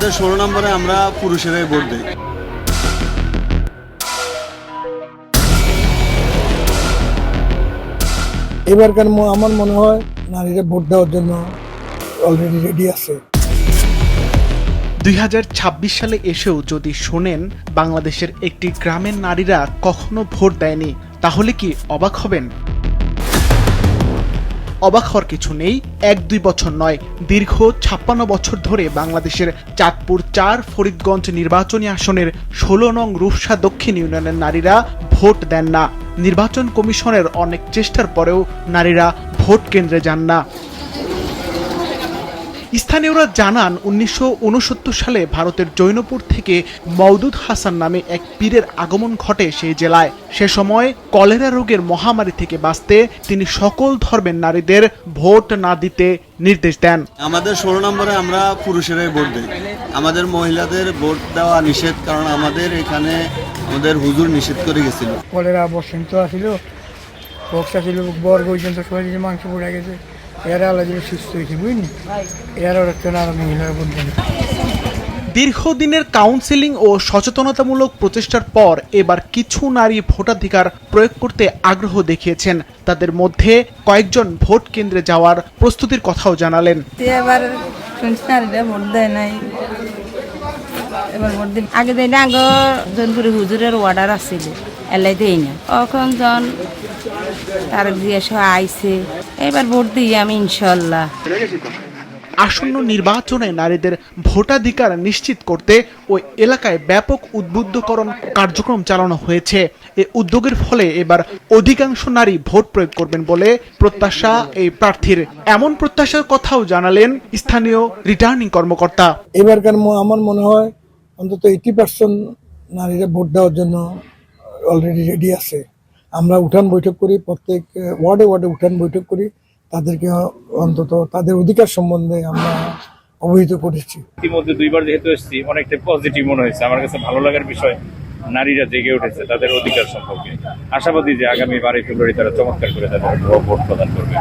16 নম্বরে আমরা পুরুষেরাই ভোট দিই। এবারকার আমার মনে হয় নারীরা ভোট দেওয়ার জন্য অলরেডি রেডি আছে। 2026 সালে এসেও যদি শোনেন বাংলাদেশের একটি গ্রামের নারীরা কখনো ভোট দেয়নি, তাহলে কি অবাক হবেন? অবাক হওয়ার কিছু নেই। 1-2 বছর নয়, দীর্ঘ 56 বছর ধরে বাংলাদেশের চাঁদপুর 4 ফরিদগঞ্জ নির্বাচনী আসনের 16 নং রূপসা দক্ষিণ ইউনিয়নের নারীরা ভোট দেন না। নির্বাচন কমিশনের অনেক চেষ্টার পরেও নারীরা ভোট কেন্দ্রে যান না। স্থানীয়রা জানান 1969 সালে ভারতের জৈনপুর থেকে মওদুদ হাসান নামে এক পীরের আগমন ঘটে সেই জেলায়। সে সময় কলেরা রোগের মহামারী থেকে বাঁচতে তিনি সকল ধর্মের নারীদের ভোট না দিতে নির্দেশ দেন। আমাদের 16 নম্বরে আমরা পুরুষেরাই ভোট দিই। আমাদের মহিলাদের ভোট দেওয়া নিষেধ, কারণ আমাদের এখানে আমাদের হুজুর নিষেধ করে গেছিল। কলেরা বসন্ত আসিল, বক্সা ছিল, বর পর্যন্ত সবাই মাংস পড়ে গেছে। এরা আলাদা সুস্থ হয়েছে, বুঝলি? এরা হচ্ছে না মহিলারা ভোট দেয়। দীর্ঘদিনের কাউন্সেলিং ও সচেতনতামূলক প্রচেষ্টার পর এবার কিছু নারী ভোটাধিকার প্রয়োগ করতে আগ্রহ দেখিয়েছেন। তাদের মধ্যে কয়েকজন ভোট কেন্দ্রে যাওয়ার প্রস্তুতির কথাও জানালেন। এবার নারীরা ভোট দেয় নাই, এবার ভোট দিন আগে দেয় না। আগে জনপুরে হুজুরের অর্ডার আসছিল, এলাই দেই না। এখন জন তার দিয়ে আইছে, এবার ভোট দিই আমি ইনশাল্লাহ। আসন্ন নির্বাচনে নারীদের ভোটাধিকার নিশ্চিত করতে ওই এলাকায় ব্যাপক উদ্বুদ্ধকরণ কার্যক্রম চালানো হয়েছে। এই উদ্যোগের ফলে এবার অধিকাংশ নারী ভোট প্রয়োগ করবেন বলে প্রত্যাশা এই প্রার্থীর। এমন প্রত্যাশার কথাও জানালেন স্থানীয় রিটার্নিং কর্মকর্তা। এবারকার আমার মনে হয় অন্তত 80% নারীরা ভোট দেওয়ার জন্য অলরেডি রেডি আছে। আমরা উঠান বৈঠক করি, প্রত্যেক ওয়ার্ডে ওয়ার্ডে উঠান বৈঠক করি, তাদেরকে অন্তত তাদের অধিকার সম্বন্ধে আমরা অবহিত করেছি। ইতিমধ্যে 2বার যেহেতু এসেছি, অনেকটা পজিটিভ মনে হয়েছে। আমার কাছে ভালো লাগার বিষয় নারীরা জেগে উঠেছে তাদের অধিকার সম্পর্কে। আশাবাদী যে আগামী 12 ফেব্রুয়ারি তারা চমৎকার করে তাদের ভোট প্রদান করবে।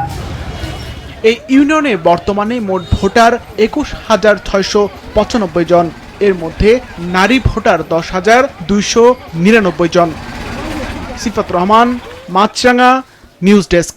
এই ইউনিয়নে বর্তমানে মোট ভোটার 21,695 জন। এর মধ্যে নারী ভোটার 10,299 জন। সিফাত রহমান, মাছরাঙ্গা, নিউজ ডেস্ক।